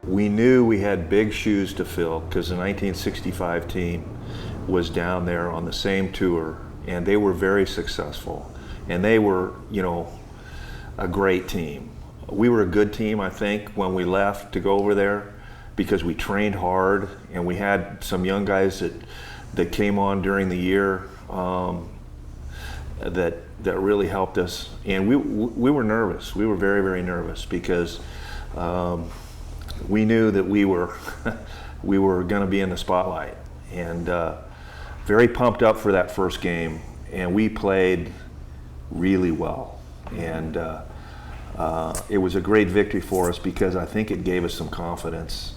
we knew we had big shoes to fill because the 1965 team was down there on the same tour, and they were very successful, and they were, you know, a great team. We were a good team, I think, when we left to go over there because we trained hard, and we had some young guys that came on during the year that really helped us. And we were nervous. We were very, very nervous because we knew that we were we were going to be in the spotlight, and very pumped up for that first game. And we played really well, and it was a great victory for us because I think it gave us some confidence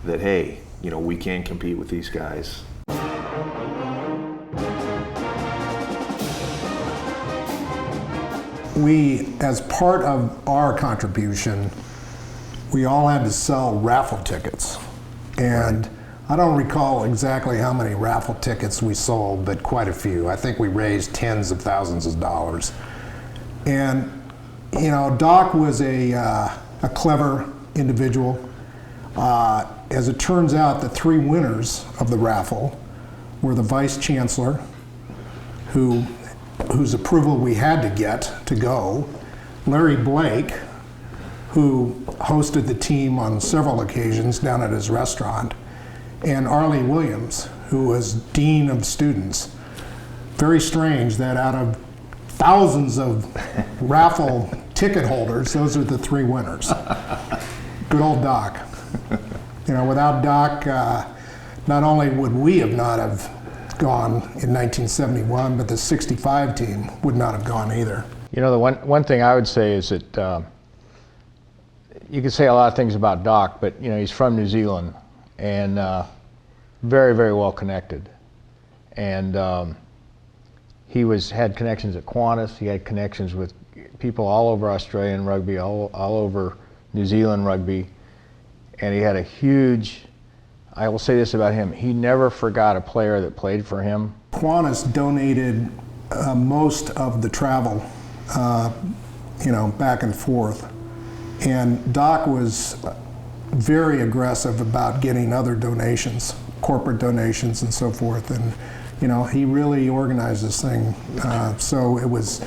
that, hey, you know, we can compete with these guys. We, as part of our contribution, we all had to sell raffle tickets. And I don't recall exactly how many raffle tickets we sold, but quite a few. I think we raised tens of thousands of dollars. And, you know, Doc was a clever individual. As it turns out, the three winners of the raffle were the Vice Chancellor, whose approval we had to get to go, Larry Blake, who hosted the team on several occasions down at his restaurant, and Arlie Williams, who was Dean of Students. Very strange that out of thousands of raffle ticket holders, those are the three winners. Good old Doc. You know, without Doc, not only would we have not have gone in 1971, but the 65 team would not have gone either. You know, the one thing I would say is that you could say a lot of things about Doc, but you know, he's from New Zealand and very, very well connected. And he had connections at Qantas. He had connections with people all over Australian rugby, all over New Zealand rugby. And he had a huge, I will say this about him, he never forgot a player that played for him. Qantas donated most of the travel, you know, back and forth. And Doc was very aggressive about getting other donations, corporate donations and so forth. And, you know, he really organized this thing. So it was,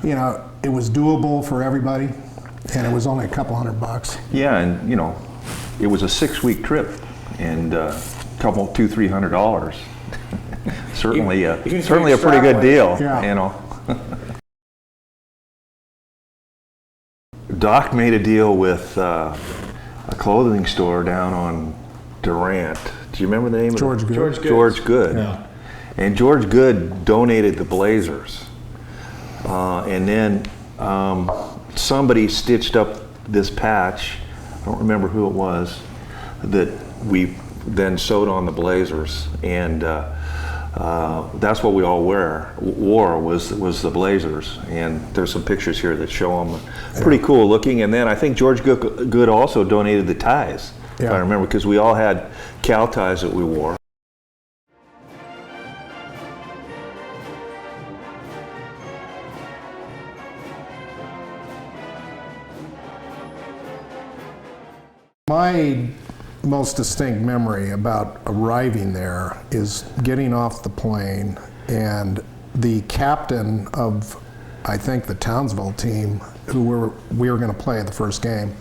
you know, it was doable for everybody, and it was only a couple $100. Yeah, and, you know, it was a 6-week trip, and $200-300. certainly a pretty good deal, yeah. You know. Doc made a deal with a clothing store down on Durant. Do you remember the name George of it? Good. George Good. Yeah. And George Good donated the blazers. And then somebody stitched up this patch, I don't remember who it was, that we then sewed on the blazers. And that's what we all wore was the blazers. And there's some pictures here that show them pretty cool looking. And then I think George Good also donated the ties, if I remember, because we all had cow ties that we wore. My most distinct memory about arriving there is getting off the plane, and the captain of, I think, the Townsville team, who we were going to play the first game,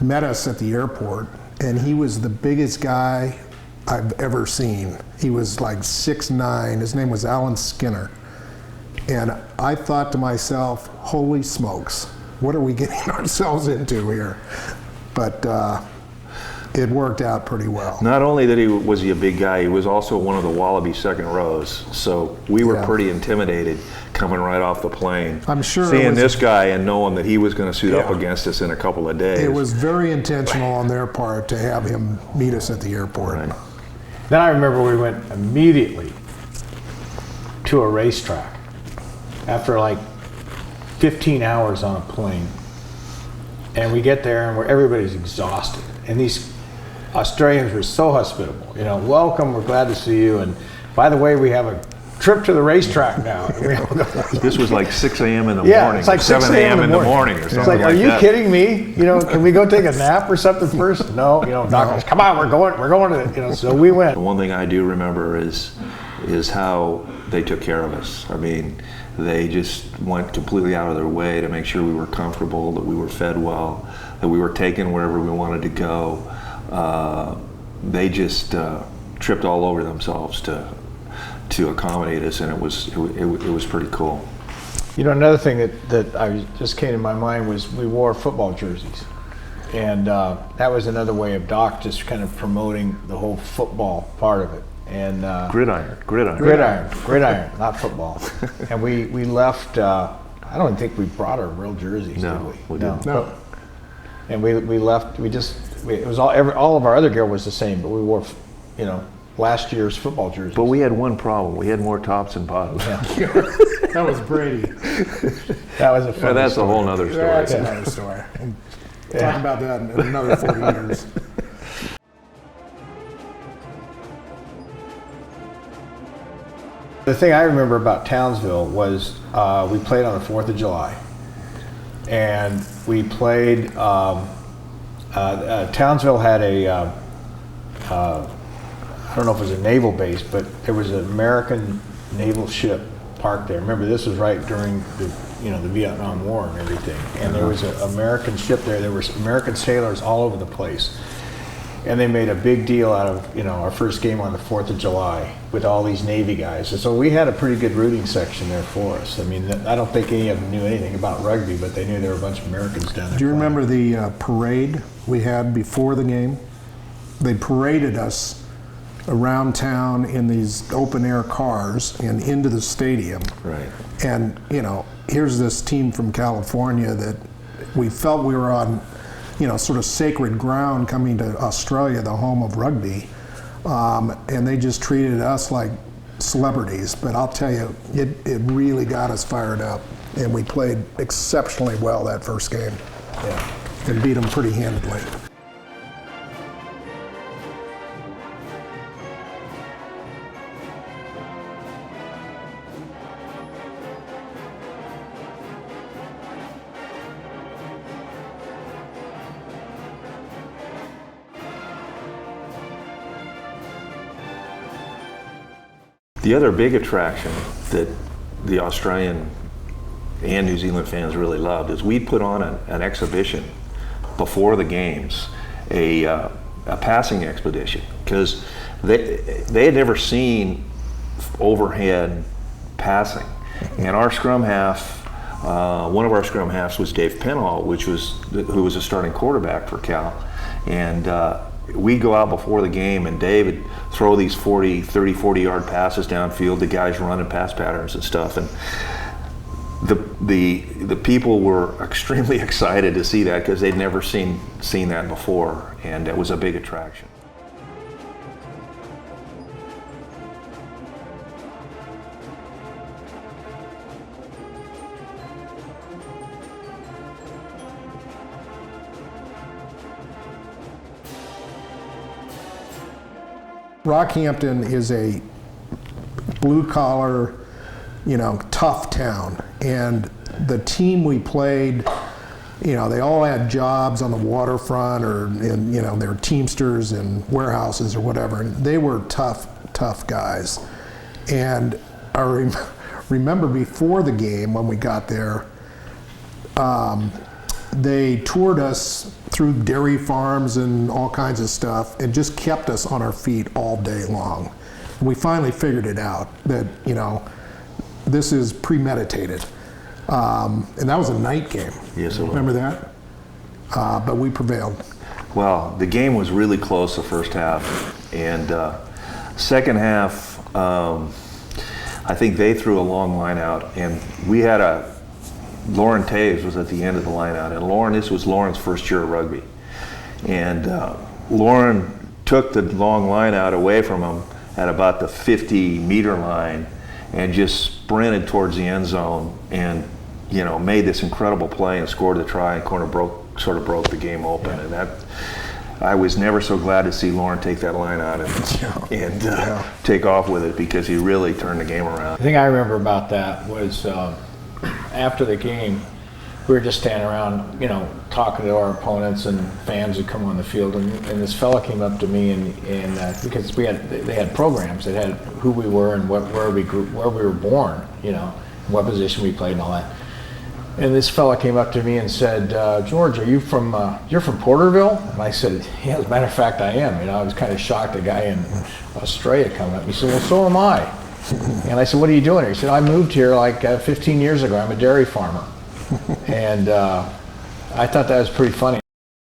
met us at the airport, and he was the biggest guy I've ever seen. He was like 6'9". His name was Alan Skinner. And I thought to myself, holy smokes, what are we getting ourselves into here? But it worked out pretty well. Not only was he a big guy, he was also one of the Wallaby second rows. So we were pretty intimidated coming right off the plane. I'm sure seeing this guy and knowing that he was going to suit up against us in a couple of days. It was very intentional on their part to have him meet us at the airport. Right. Then I remember we went immediately to a racetrack after like 15 hours on a plane. And we get there and everybody's exhausted. And these Australians were so hospitable. You know, welcome, we're glad to see you. And by the way, we have a trip to the racetrack now. And we all go, This was like 6 a.m. in the yeah, morning, it's like or 6 7 a.m. in the morning, or It's something like, are like you that. kidding me? You know, can we go take a nap or something first? No, you know, doctors, come on, we're going to, you know. So we went. The one thing I do remember is how they took care of us. I mean, they just went completely out of their way to make sure we were comfortable, that we were fed well, that we were taken wherever we wanted to go. They just tripped all over themselves to accommodate us, and it was pretty cool. You know, another thing that just came to my mind was we wore football jerseys. And that was another way of Doc just kind of promoting the whole football part of it. And gridiron, not football. And we left, I don't think we brought our real jerseys, No, did we? we didn't. No. And we left, it was all of our other gear was the same, but we wore, you know, last year's football jerseys. But we had one problem. We had more tops and bottoms. Yeah. That was Brady. That was a fun That's story. a whole nother story. That's another story. We'll talk about that in another 40 years. The thing I remember about Townsville was we played on the 4th of July. And we played, Townsville had I don't know if it was a naval base, but there was an American naval ship parked there. Remember, this was right during the Vietnam War and everything. And there was an American ship there. There were American sailors all over the place. And they made a big deal out of, you know, our first game on the 4th of July with all these Navy guys. And so we had a pretty good rooting section there for us. I mean, I don't think any of them knew anything about rugby, but they knew there were a bunch of Americans down there. Do you playing. remember the parade we had before the game? They paraded us around town in these open air cars and into the stadium. Right. And, you know, here's this team from California that we felt we were on, you know, sort of sacred ground coming to Australia, the home of rugby. And they just treated us like celebrities. But I'll tell you, it really got us fired up. And we played exceptionally well that first game. Yeah. And beat them pretty handedly. The other big attraction that the Australian and New Zealand fans really loved is we put on an exhibition before the games, a passing expedition, because they had never seen overhead passing. And our scrum half, one of our scrum halves was Dave Penhall, who was a starting quarterback for Cal. And we'd go out before the game, and Dave would throw these 40-yard passes downfield, the guys running pass patterns and stuff. And the people were extremely excited to see that because they'd never seen that before, and it was a big attraction. Rockhampton is a blue-collar, you know, tough town, and the team we played, you know, they all had jobs on the waterfront or in, you know, they were teamsters in warehouses or whatever, and they were tough guys. And I remember before the game when we got there, they toured us through dairy farms and all kinds of stuff and just kept us on our feet all day long. We finally figured it out that, you know, this is premeditated. And that was a night game. Yes, it was. Remember that? But we prevailed. Well, the game was really close the first half, and second half, I think they threw a long line out, and we had Lauren Taves was at the end of the line out, and this was Lauren's first year of rugby. And Lauren took the long line out away from him at about the 50-meter line and just sprinted towards the end zone and, you know, made this incredible play and scored the try and sort of broke the game open. And that, I was never so glad to see Lauren take that line out and take off with it, because he really turned the game around. The thing I remember about that was after the game, we were just standing around, you know, talking to our opponents, and fans would come on the field, and this fella came up to me, and because they had programs that had who we were and where we were born, you know, what position we played and all that. And this fella came up to me and said, "George, you're from Porterville?" And I said, "Yeah, as a matter of fact, I am." You know, I was kind of shocked. A guy in Australia coming up. He said, "Well, so am I." And I said, "What are you doing here?" He said, "I moved here like 15 years ago. I'm a dairy farmer." And I thought that was pretty funny.